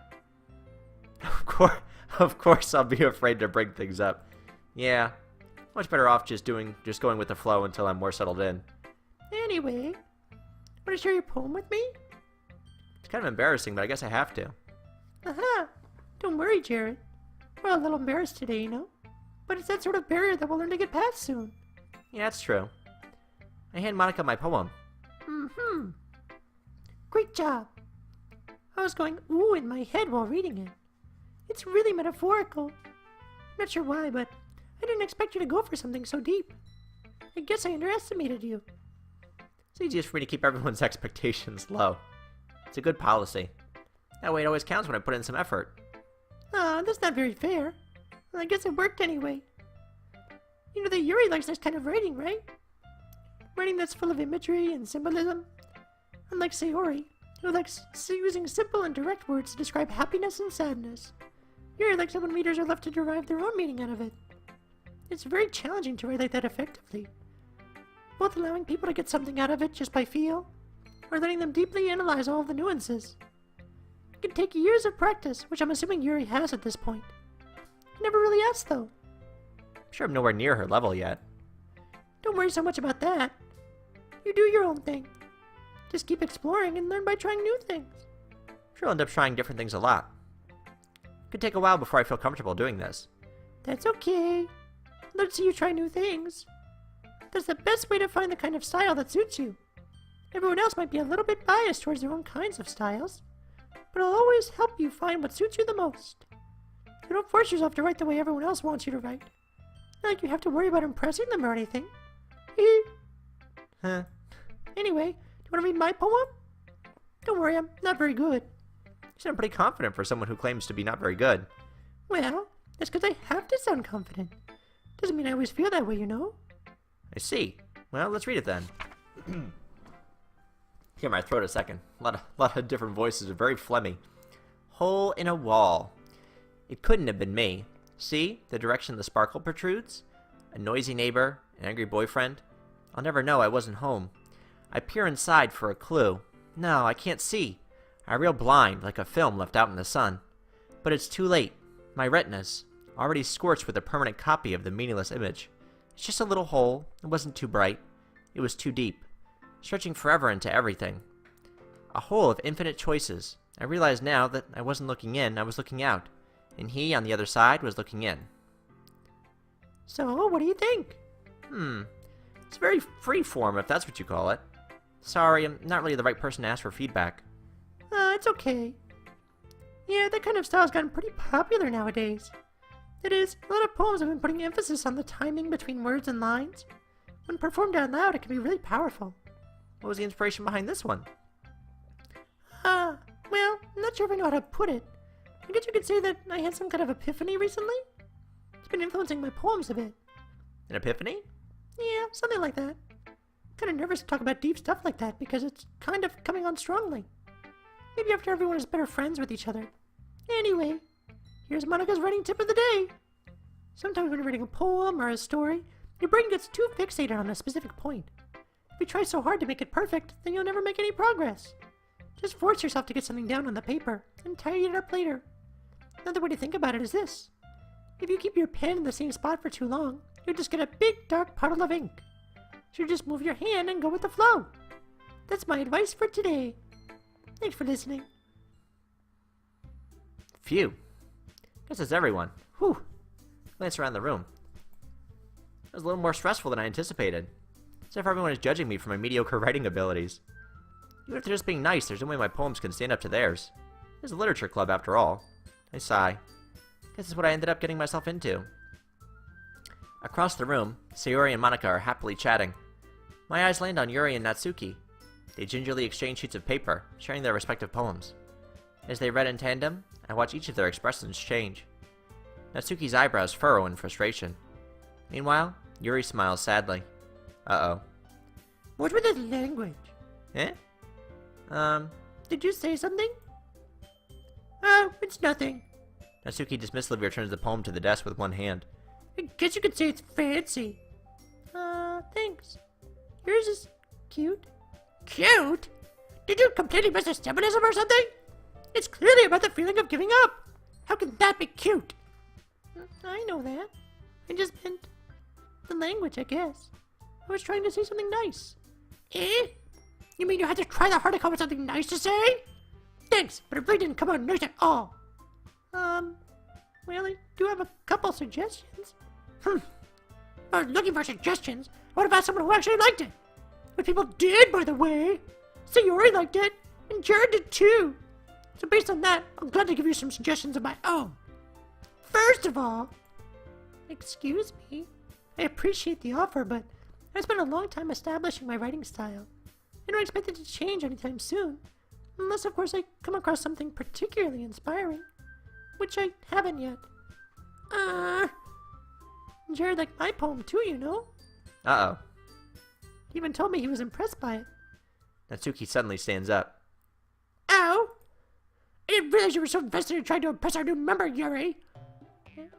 Of course I'll be afraid to bring things up. Yeah. Much better off just going with the flow until I'm more settled in. Anyway, want to share your poem with me? It's kind of embarrassing, but I guess I have to. Aha! Don't worry, Jared. We're a little embarrassed today, you know? But it's that sort of barrier that we'll learn to get past soon. Yeah, that's true. I hand Monica my poem. Mm-hmm. Great job. I was going ooh in my head while reading it. It's really metaphorical. Not sure why, but I didn't expect you to go for something so deep. I guess I underestimated you. It's easiest for me to keep everyone's expectations low. It's a good policy. That way it always counts when I put in some effort. Aw, that's not very fair. Well, I guess it worked anyway. You know that Yuri likes this kind of writing, right? Writing that's full of imagery and symbolism. Unlike Sayori, who likes using simple and direct words to describe happiness and sadness. Yuri likes it when readers are left to derive their own meaning out of it. It's very challenging to write like that effectively. Both allowing people to get something out of it just by feel, or letting them deeply analyze all of the nuances. It can take years of practice, which I'm assuming Yuri has at this point. I never really asked, though. I'm sure I'm nowhere near her level yet. Don't worry so much about that. You do your own thing. Just keep exploring and learn by trying new things. I'm sure I'll end up trying different things a lot. It could take a while before I feel comfortable doing this. That's okay. Let's see you try new things. That's the best way to find the kind of style that suits you. Everyone else might be a little bit biased towards their own kinds of styles, but it'll always help you find what suits you the most. So don't force yourself to write the way everyone else wants you to write. Not like you have to worry about impressing them or anything. Huh. Anyway, do you want to read my poem? Don't worry, I'm not very good. You sound pretty confident for someone who claims to be not very good. Well, that's because I have to sound confident. Doesn't mean I always feel that way, you know? I see. Well, let's read it then. Hear my throat a second. A lot of different voices are very phlegmy. Hole in a wall. It couldn't have been me. See, the direction the sparkle protrudes? A noisy neighbor, an angry boyfriend. I'll never know I wasn't home. I peer inside for a clue. No, I can't see. I reel blind, like a film left out in the sun. But it's too late. My retina's already scorched with a permanent copy of the meaningless image. It's just a little hole. It wasn't too bright. It was too deep, stretching forever into everything. A hole of infinite choices. I realize now that I wasn't looking in, I was looking out. And he, on the other side, was looking in. So, what do you think? It's very free-form, if that's what you call it. Sorry, I'm not really the right person to ask for feedback. It's okay. Yeah, that kind of style's gotten pretty popular nowadays. That is, a lot of poems have been putting emphasis on the timing between words and lines. When performed out loud, it can be really powerful. What was the inspiration behind this one? Well, I'm not sure if I know how to put it. I guess you could say that I had some kind of epiphany recently. It's been influencing my poems a bit. An epiphany? Yeah, something like that. Kind of nervous to talk about deep stuff like that because it's kind of coming on strongly. Maybe after everyone is better friends with each other. Anyway, here's Monica's writing tip of the day. Sometimes when you're reading a poem or a story, your brain gets too fixated on a specific point. If you try so hard to make it perfect, then you'll never make any progress. Just force yourself to get something down on the paper and tidy it up later. Another way to think about it is this. If you keep your pen in the same spot for too long, you'll just get a big dark puddle of ink. So you just move your hand and go with the flow. That's my advice for today. Thanks for listening. Phew. Guess it's everyone. Whew. Glance around the room. It was a little more stressful than I anticipated. As if everyone is judging me for my mediocre writing abilities. Even if they're just being nice, there's no way my poems can stand up to theirs. It's a literature club after all. I sigh. Guess it's what I ended up getting myself into. Across the room, Sayori and Monika are happily chatting. My eyes land on Yuri and Natsuki. They gingerly exchange sheets of paper, sharing their respective poems. As they read in tandem, I watch each of their expressions change. Natsuki's eyebrows furrow in frustration. Meanwhile, Yuri smiles sadly. Uh-oh. What with this language? Eh? Did you say something? Oh, it's nothing. Natsuki dismissively returns the poem to the desk with one hand. I guess you could say it's fancy. Thanks. Yours is cute. Cute? Did you completely miss the symbolism or something? It's clearly about the feeling of giving up. How can that be cute? I know that. I just meant the language, I guess. I was trying to say something nice. Eh? You mean you had to try that hard to come up with something nice to say? Thanks, but it really didn't come out nice at all. Well, I do have a couple suggestions. I was looking for suggestions. What about someone who actually liked it? But people did, by the way. Sayori liked it, and Jared did too. So based on that, I'm glad to give you some suggestions of my own. First of all, excuse me, I appreciate the offer, but I spent a long time establishing my writing style. I don't expect it to change anytime soon, unless of course I come across something particularly inspiring, which I haven't yet. Jared liked my poem too, you know. Uh-oh. He even told me he was impressed by it. Natsuki suddenly stands up. Ow! I didn't realize you were so invested in trying to impress our new member, Yuri.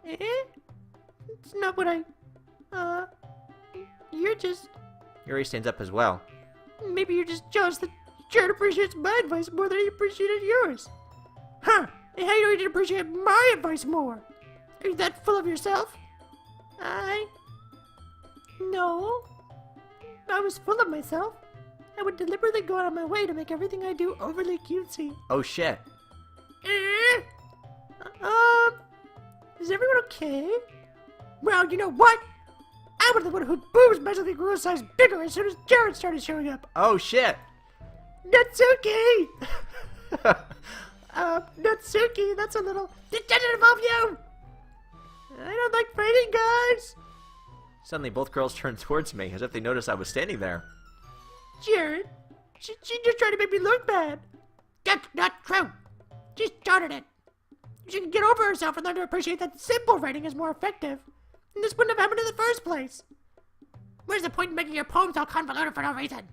Eh? It's not what you're just... Yuri stands up as well. Maybe you're just jealous that Jared appreciates my advice more than he appreciated yours. Huh! And how you didn't appreciate my advice more? Are you that full of yourself? No. I was full of myself. I would deliberately go out of my way to make everything I do overly cutesy. Oh shit. Is everyone okay? Well, you know what? I was the one whose boobs magically grew a size bigger as soon as Jared started showing up. Oh shit. Natsuki! Natsuki, that's a little... It doesn't involve you! I don't like fighting, guys! Suddenly both girls turn towards me as if they noticed I was standing there. Jared, she just tried to make me look bad. That's not true. She started it. She can get over herself and learn to appreciate that simple writing is more effective. And this wouldn't have happened in the first place. Where's the point in making your poems all convoluted for no reason?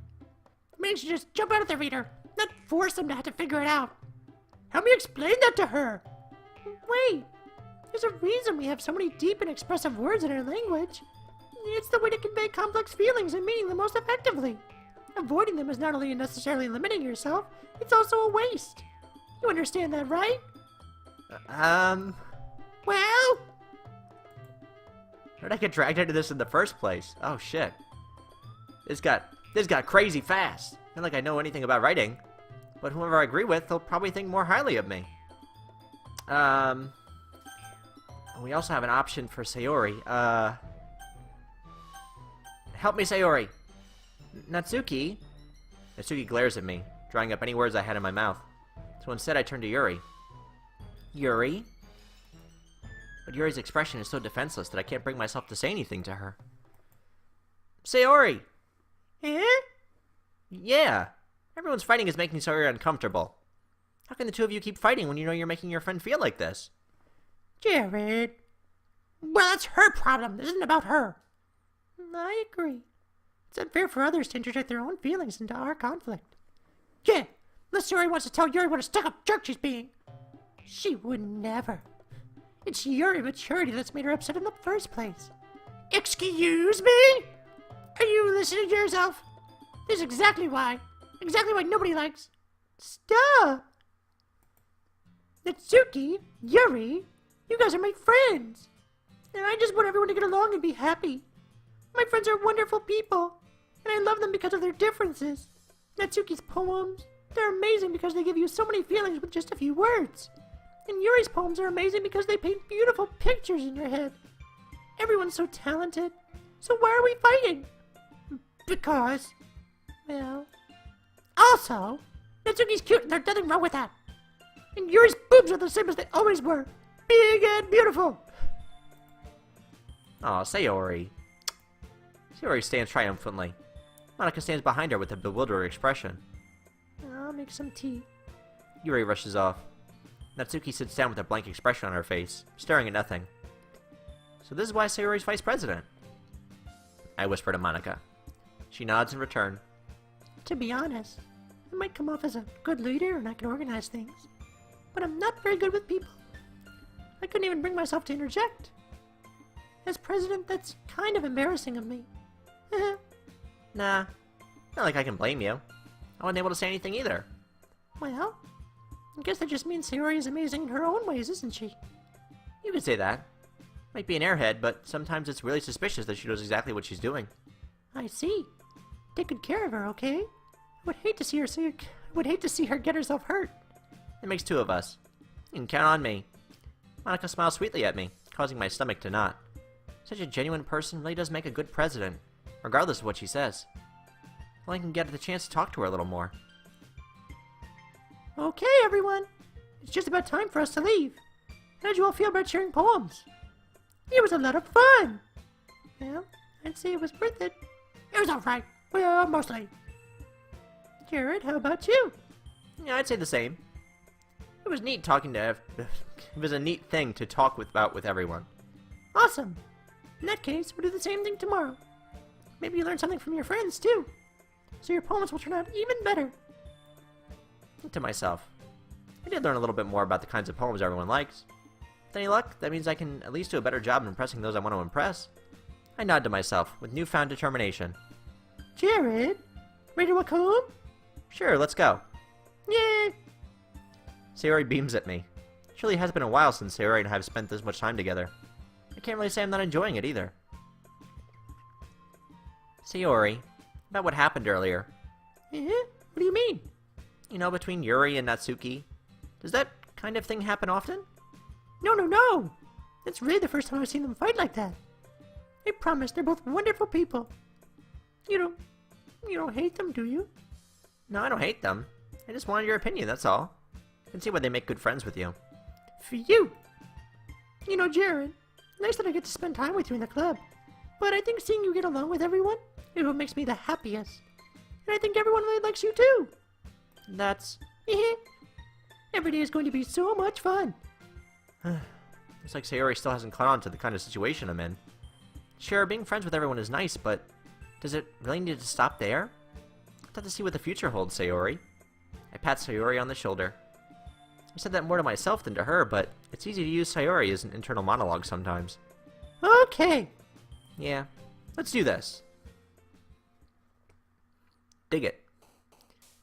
Maybe you should just jump out at the reader, not force them to have to figure it out. Help me explain that to her. Wait, there's a reason we have so many deep and expressive words in our language. It's the way to convey complex feelings and meaning the most effectively. Avoiding them is not only unnecessarily limiting yourself, it's also a waste. You understand that, right? Well? How did I get dragged into this in the first place? Oh shit. This got crazy fast. Not like I know anything about writing. But whoever I agree with, they'll probably think more highly of me. We also have an option for Sayori. Help me, Sayori. Natsuki? Natsuki glares at me, drawing up any words I had in my mouth. So instead I turn to Yuri. Yuri? But Yuri's expression is so defenseless that I can't bring myself to say anything to her. Sayori! Eh? Yeah. Everyone's fighting is making Sayori uncomfortable. How can the two of you keep fighting when you know you're making your friend feel like this? Jared. Well, that's her problem. This isn't about her. I agree. It's unfair for others to interject their own feelings into our conflict. Yeah, unless Yuri wants to tell Yuri what a stuck-up jerk she's being. She would never. It's Yuri maturity that's made her upset in the first place. Excuse me? Are you listening to yourself? This is exactly why. Exactly why nobody likes. Stop! Natsuki, Yuri, you guys are my friends. And I just want everyone to get along and be happy. My friends are wonderful people, and I love them because of their differences. Natsuki's poems, they're amazing because they give you so many feelings with just a few words. And Yuri's poems are amazing because they paint beautiful pictures in your head. Everyone's so talented. So why are we fighting? Because, well, also, Natsuki's cute and there's nothing wrong with that. And Yuri's boobs are the same as they always were. Big and beautiful. Aw, Sayori. Sayori stands triumphantly. Monica stands behind her with a bewildered expression. I'll make some tea. Yuri rushes off. Natsuki sits down with a blank expression on her face, staring at nothing. So this is why Sayori's vice president? I whisper to Monica. She nods in return. To be honest, I might come off as a good leader and I can organize things. But I'm not very good with people. I couldn't even bring myself to interject. As president, that's kind of embarrassing of me. Nah, not like I can blame you. I wasn't able to say anything either. Well, I guess that just means Sayori is amazing in her own ways, isn't she? You could say that. Might be an airhead, but sometimes it's really suspicious that she knows exactly what she's doing. I see. Take good care of her, okay? I would hate to see her get herself hurt. It makes two of us. You can count on me. Monica smiles sweetly at me, causing my stomach to knot. Such a genuine person really does make a good president, regardless of what she says. Well, I can get the chance to talk to her a little more. Okay, everyone. It's just about time for us to leave. How did you all feel about sharing poems? It was a lot of fun. Well, I'd say it was worth it. It was alright. Well, mostly. Jared, how about you? Yeah, I'd say the same. It was neat talking to... It was a neat thing to talk about with everyone. Awesome. In that case, we'll do the same thing tomorrow. Maybe you learn something from your friends, too. So your poems will turn out even better. Think to myself, I did learn a little bit more about the kinds of poems everyone likes. With any luck, that means I can at least do a better job of impressing those I want to impress. I nod to myself with newfound determination. Jared, ready to walk home? Sure, let's go. Yay! Sayori beams at me. It surely has been a while since Sayori and I have spent this much time together. I can't really say I'm not enjoying it either. Sayori, about what happened earlier. What do you mean? You know, between Yuri and Natsuki. Does that kind of thing happen often? No. It's really the first time I've seen them fight like that. I promise they're both wonderful people. You don't hate them, do you? No, I don't hate them. I just wanted your opinion, that's all. I can see why they make good friends with you. For you. You know, Jared, nice that I get to spend time with you in the club. But I think seeing you get along with everyone is what makes me the happiest. And I think everyone really likes you too. That's... Every day is going to be so much fun. Looks like Sayori still hasn't caught on to the kind of situation I'm in. Sure, being friends with everyone is nice, but does it really need to stop there? I'll have to see what the future holds, Sayori. I pat Sayori on the shoulder. I said that more to myself than to her, but it's easy to use Sayori as an internal monologue sometimes. Okay. Yeah, let's do this. Dig it.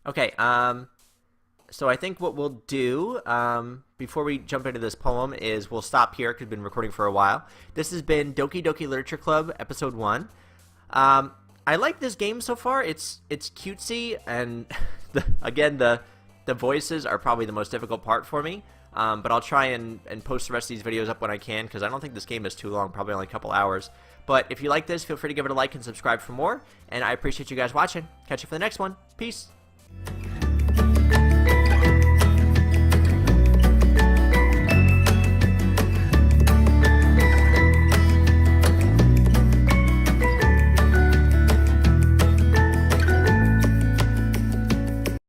Okay, so I think what we'll do, before we jump into this poem, is we'll stop here, because we've been recording for a while. This has been Doki Doki Literature Club, Episode 1. I like this game so far. It's cutesy, and again, the voices are probably the most difficult part for me. But I'll try and post the rest of these videos up when I can, because I don't think this game is too long, probably only a couple hours. But if you like this, feel free to give it a like and subscribe for more, and I appreciate you guys watching. Catch you for the next one. Peace!